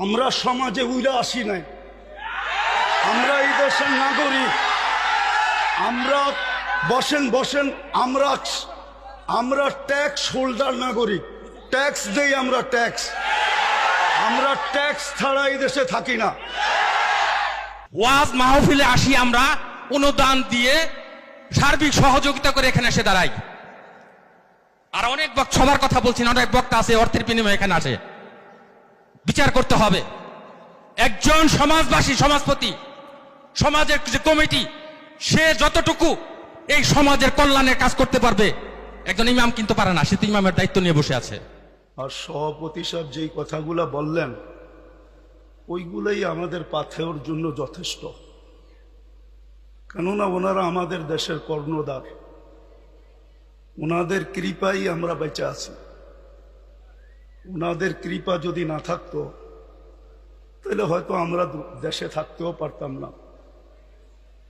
আমরা সমাজে উইরা আসি নাই, আমরা এই দেশের নাগরিক। আমরা বসেন বসেন, আমরা ট্যাক্স হোল্ডার নাগরিক, ট্যাক্স দেই আমরা, আমরা ট্যাক্স ছাড়া এই দেশে থাকি না। ওয়াজ মাহফিলে আসি আমরা অনুদান দিয়ে, সার্বিক সহযোগিতা করে এখানে এসে দাঁড়াই। আর অনেক সবার কথা বলছি না, অনেক বক্তা আছে অর্থের বিনিময়ে এখানে আসে। বিচার করতে হবে। একজন সমাজবাসী, সমাজপতি, সমাজের যে কমিটি, সে যতটুকু এই সমাজের কল্যাণের কাজ করতে পারবে, একজন ইমাম কিন্তু পারে না। সে তো ইমামের দায়িত্ব নিয়ে বসে আছে। আর সভাপতি সাহেব যেই কথাগুলা বললেন, ওইগুলাই আমাদের পাথেওর জন্য যথেষ্ট। কেননা ওনারা আমাদের দেশের কর্ণধার, ওনাদের কৃপাই আমরা বেঁচে আছি। ওনাদের কৃপা যদি না থাকতো তাহলে হয়তো আমরা দেশে থাকতেও পারতাম না,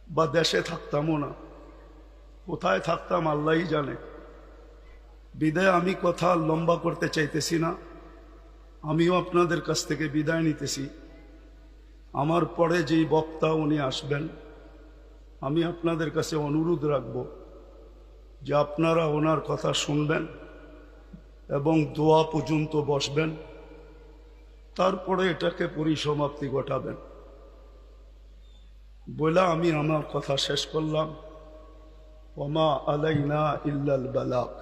বা দেশে থাকতামও না। কোথায় থাকতাম আল্লাহই জানে। বিদায় আমি কথা লম্বা করতে চাইতেছি না। আমিও আপনাদের কাছ থেকে বিদায় নিতেছি। আমার পরে যেই বক্তা উনি আসবেন, আমি আপনাদের কাছে অনুরোধ রাখব যে আপনারা ওনার কথা শুনবেন এবং দোয়া পর্যন্ত বসবেন, তারপরে এটাকে পরিসমাপ্তি ঘটাবেন। বলে আমি আমার কথা শেষ করলাম। ওমা আলাইনা ইল্লাল বালাগ।